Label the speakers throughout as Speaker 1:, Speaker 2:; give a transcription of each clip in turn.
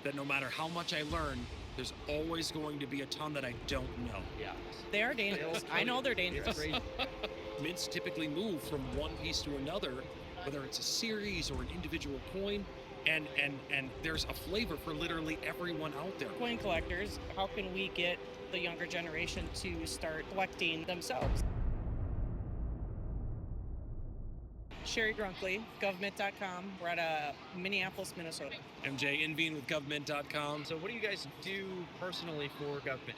Speaker 1: that no matter how much I learn, there's always going to be a ton that I don't know.
Speaker 2: Yeah.
Speaker 3: They are dangerous. I know they're dangerous.
Speaker 1: Mints typically move from one piece to another, whether it's a series or an individual coin, and there's a flavor for literally everyone out there.
Speaker 3: Coin collectors, how can we get the younger generation to start collecting themselves? Cherri, Grunklee, GovMint.com. We're at Minneapolis, Minnesota.
Speaker 1: MJ Inveen with GovMint.com.
Speaker 2: So what do you guys do personally for GovMint?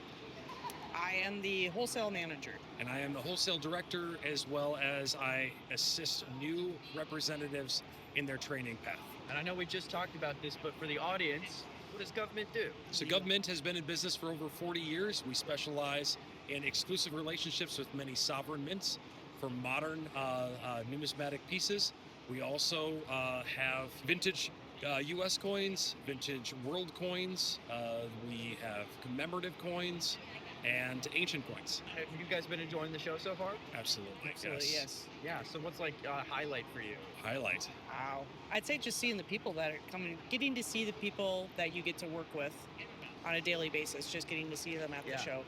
Speaker 3: I am the wholesale manager.
Speaker 1: And I am the wholesale director, as well as I assist new representatives in their training path.
Speaker 2: And I know we just talked about this, but for the audience, what does GovMint do?
Speaker 1: So GovMint has been in business for over 40 years. We specialize in exclusive relationships with many sovereign mints for modern numismatic pieces. We also have vintage US coins, vintage world coins. We have commemorative coins and ancient coins.
Speaker 2: Have you guys been enjoying the show so far?
Speaker 1: Absolutely.
Speaker 3: Absolutely, yes.
Speaker 2: Yeah, so what's like a highlight for you?
Speaker 1: Highlight.
Speaker 3: Wow. I'd say just seeing the people that are coming, getting to see the people that you get to work with on a daily basis, just getting to see them at the show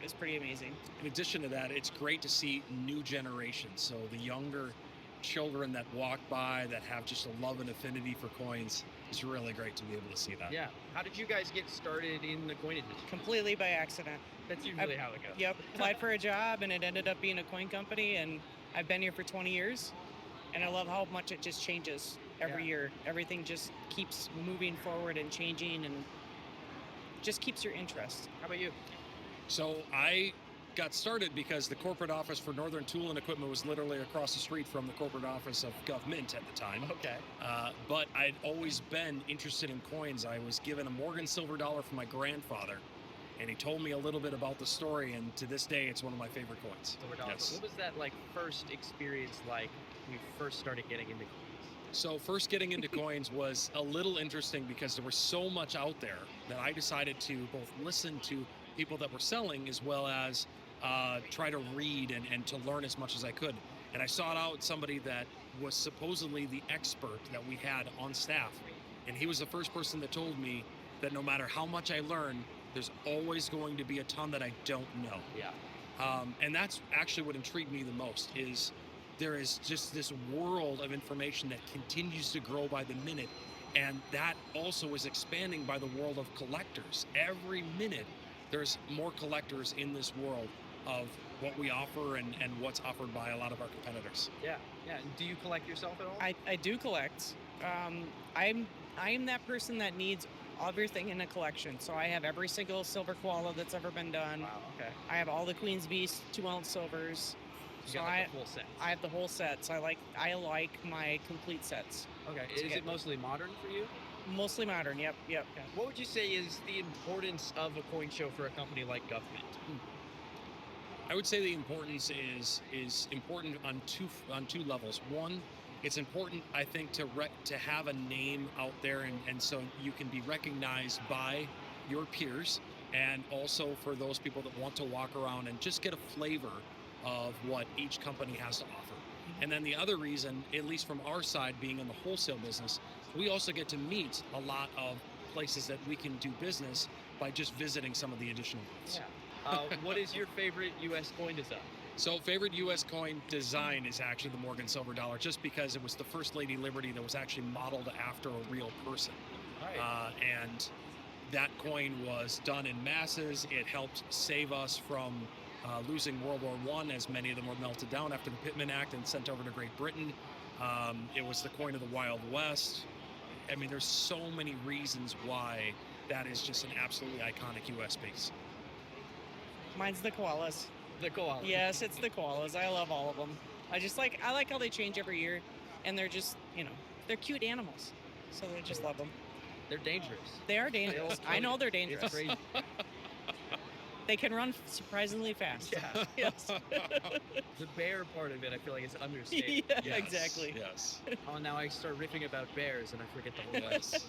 Speaker 3: is pretty amazing.
Speaker 1: In addition to that, it's great to see new generations. So the younger children that walk by that have just a love and affinity for coins, it's really great to be able to see that.
Speaker 2: Yeah. How did you guys get started in the coin industry?
Speaker 3: Completely by accident.
Speaker 2: That's usually how it goes.
Speaker 3: Yep. Applied for a job and it ended up being a coin company, and I've been here for 20 years. And I love how much it just changes every year. Everything just keeps moving forward and changing and just keeps your interest.
Speaker 2: How about you?
Speaker 1: So I got started because the corporate office for Northern Tool and Equipment was literally across the street from the corporate office of GovMint at the time.
Speaker 2: Okay.
Speaker 1: But I'd always been interested in coins. I was given a Morgan silver dollar from my grandfather, and he told me a little bit about the story, and to this day, it's one of my favorite coins.
Speaker 2: Silver dollar.
Speaker 1: Yes.
Speaker 2: What was that like first experience like when we first started getting into coins?
Speaker 1: So first getting into coins was a little interesting because there was so much out there that I decided to both listen to people that were selling as well as try to read and to learn as much as I could. And I sought out somebody that was supposedly the expert that we had on staff. And he was the first person that told me that no matter how much I learn, there's always going to be a ton that I don't know.
Speaker 2: Yeah.
Speaker 1: And that's actually what intrigued me the most is there is just this world of information that continues to grow by the minute. And that also is expanding by the world of collectors. Every minute, there's more collectors in this world of what we offer and what's offered by a lot of our competitors.
Speaker 2: Yeah. And do you collect yourself at all?
Speaker 3: I do collect. I am that person that needs everything in a collection. So I have every single silver koala that's ever been done.
Speaker 2: Wow, okay.
Speaker 3: I have all the Queen's Beast 2-ounce silvers.
Speaker 2: You got like the full set.
Speaker 3: I have the whole set. So I like my complete sets.
Speaker 2: Okay. Is it mostly modern for you?
Speaker 3: Mostly modern, yep.
Speaker 2: Okay. What would you say is the importance of a coin show for a company like GovMint?
Speaker 1: I would say the importance is important on two levels. One, it's important, I think, to have a name out there and so you can be recognized by your peers, and also for those people that want to walk around and just get a flavor of what each company has to offer. And then the other reason, at least from our side, being in the wholesale business, we also get to meet a lot of places that we can do business by just visiting some of the additional ones.
Speaker 2: Yeah. What is your favorite U.S. coin design?
Speaker 1: So favorite U.S. coin design is actually the Morgan silver dollar, just because it was the first Lady Liberty that was actually modeled after a real person.
Speaker 2: Right.
Speaker 1: And that coin was done in masses. It helped save us from losing World War I, as many of them were melted down after the Pittman Act and sent over to Great Britain. It was the coin of the Wild West. I mean, there's so many reasons why that is just an absolutely iconic U.S. piece.
Speaker 3: Mine's the koalas.
Speaker 2: The koala.
Speaker 3: Yes, it's the koalas. I love all of them. I like how they change every year, and they're just, they're cute animals. So I just love them.
Speaker 2: They're dangerous.
Speaker 3: They are dangerous. I know they're dangerous.
Speaker 2: It's crazy.
Speaker 3: They can run surprisingly fast.
Speaker 2: Yeah.
Speaker 3: Yes.
Speaker 2: The bear part of it, I feel like, is understated.
Speaker 3: Yeah,
Speaker 1: Yes,
Speaker 3: exactly.
Speaker 1: Yes.
Speaker 2: Oh, now I start riffing about bears and I forget the whole rest.
Speaker 1: Yes.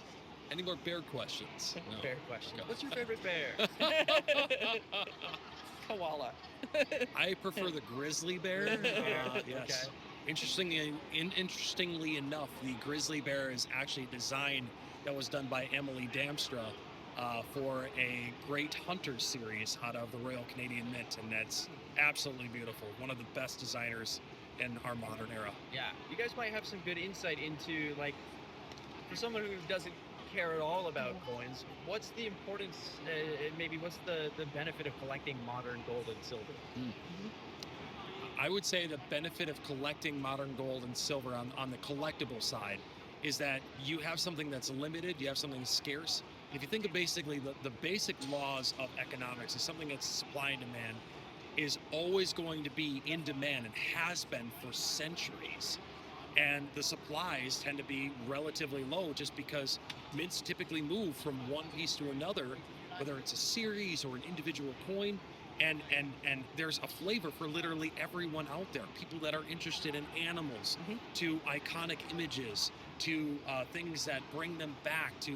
Speaker 1: Any more bear questions? No.
Speaker 2: Bear question.
Speaker 1: Okay.
Speaker 2: What's your favorite bear?
Speaker 3: Koala.
Speaker 1: I prefer the grizzly bear. Yes.
Speaker 2: Okay.
Speaker 1: Interestingly enough, the grizzly bear is actually designed that was done by Emily Damstra for a Great Hunters series out of the Royal Canadian Mint, and that's absolutely beautiful. One of the best designers in our modern era.
Speaker 2: Yeah, you guys might have some good insight into, like, for someone who doesn't care at all about coins, what's the importance, and maybe what's the benefit of collecting modern gold and silver?
Speaker 1: I would say the benefit of collecting modern gold and silver on the collectible side is that you have something that's limited, you have something scarce. If you think of basically the basic laws of economics is something that's supply and demand is always going to be in demand and has been for centuries. And the supplies tend to be relatively low just because mints typically move from one piece to another, whether it's a series or an individual coin. And there's a flavor for literally everyone out there. People that are interested in animals, to iconic images, to things that bring them back to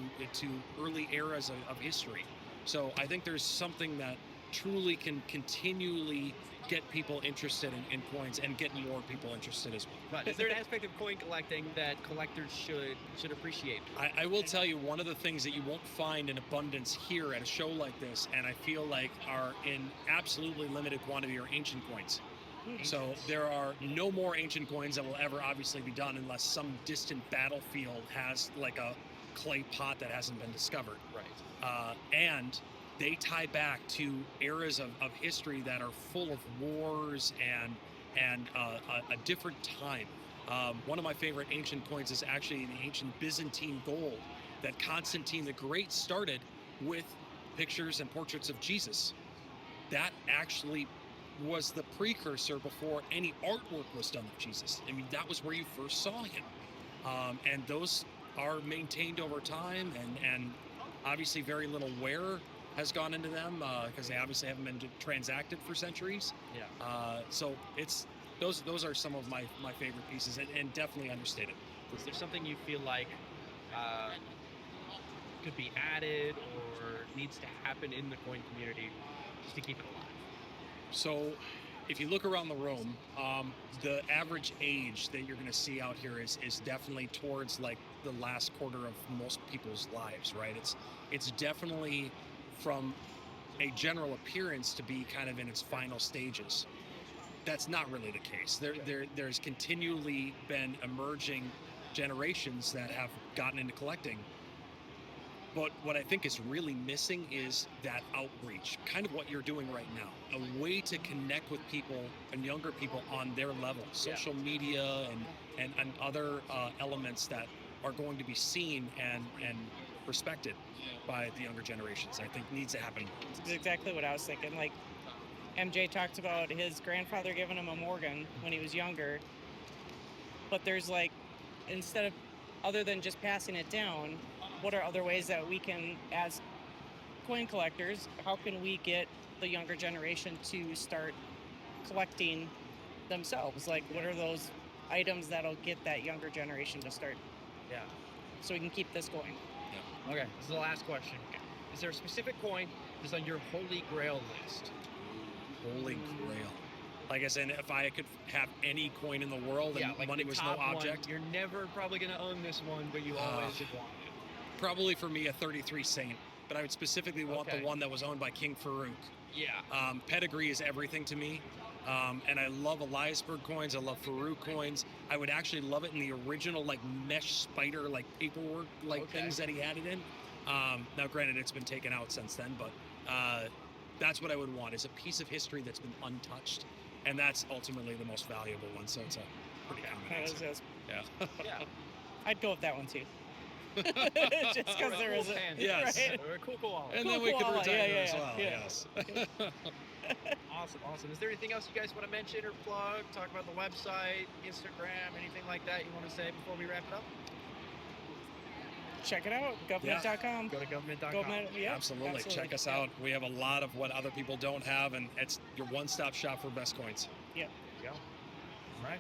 Speaker 1: early eras of history. So I think there's something that truly can continually get people interested in coins and get more people interested as well.
Speaker 2: But is there an aspect of coin collecting that collectors should appreciate?
Speaker 1: I will tell you, one of the things that you won't find in abundance here at a show like this, and I feel like are in absolutely limited quantity, are ancient coins. So there are no more ancient coins that will ever obviously be done unless some distant battlefield has like a clay pot that hasn't been discovered.
Speaker 2: Right.
Speaker 1: And they tie back to eras of history that are full of wars and a different time. One of my favorite ancient coins is actually the ancient Byzantine gold that Constantine the Great started with pictures and portraits of Jesus. That actually was the precursor before any artwork was done of Jesus. I mean, that was where you first saw him. And those are maintained over time, and obviously very little wear has gone into them because they obviously haven't been transacted for centuries.
Speaker 2: Yeah.
Speaker 1: So it's those are some of my favorite pieces, and definitely understated.
Speaker 2: Is there something you feel like could be added or needs to happen in the coin community just to keep it alive?
Speaker 1: So if you look around the room, the average age that you're going to see out here is definitely towards like the last quarter of most people's lives, right? It's definitely from a general appearance to be kind of in its final stages. That's not really the case. There's continually been emerging generations that have gotten into collecting. But what I think is really missing is that outreach, kind of what you're doing right now, a way to connect with people and younger people on their level, social media and other elements that are going to be seen and respected by the younger generations. I think needs to happen.
Speaker 3: It's exactly what I was thinking. Like MJ talked about his grandfather giving him a Morgan when he was younger. But there's like, instead of, other than just passing it down, what are other ways that we can, as coin collectors, how can we get the younger generation to start collecting themselves? Like, what are those items that'll get that younger generation to start?
Speaker 2: Yeah.
Speaker 3: So we can keep this going.
Speaker 1: Yeah.
Speaker 2: Okay, this is the last question. Is there a specific coin that's on your holy grail list?
Speaker 1: Holy grail. Like I said, if I could have any coin in the world and
Speaker 2: like
Speaker 1: money
Speaker 2: the
Speaker 1: was no
Speaker 2: top one.
Speaker 1: object,
Speaker 2: You're never probably going to own this one, but you always have wanted it.
Speaker 1: probably for me a 33 Saint. But I would specifically want
Speaker 2: Okay.
Speaker 1: the one that was owned by King Farouk.
Speaker 2: Yeah.
Speaker 1: Pedigree is everything to me. And I love Eliasberg coins. I love Farouk coins. I would actually love it in the original like mesh spider like paperwork like things that he had it in. Now granted it's been taken out since then, but that's what I would want, is a piece of history that's been untouched. And that's ultimately the most valuable one. So it's a pretty common answer. Yeah.
Speaker 2: Yeah.
Speaker 3: I'd go with that one too. Just because there is a
Speaker 1: Yes.
Speaker 3: right?
Speaker 2: Or a cool koala.
Speaker 1: And
Speaker 3: Cool
Speaker 1: then we could
Speaker 3: koala.
Speaker 1: retire
Speaker 3: Yeah,
Speaker 1: as
Speaker 3: yeah,
Speaker 1: well.
Speaker 3: yeah.
Speaker 1: Yes.
Speaker 2: Awesome. Is there anything else you guys want to mention or plug? Talk about the website, Instagram, anything like that you want to say before we wrap it up?
Speaker 3: Check it out, GovMint.com.
Speaker 2: Go to GovMint.com.
Speaker 3: GovMint, yeah,
Speaker 1: Absolutely. Check us out. We have a lot of what other people don't have, and it's your one-stop shop for best coins.
Speaker 3: Yeah.
Speaker 2: There you go. All right.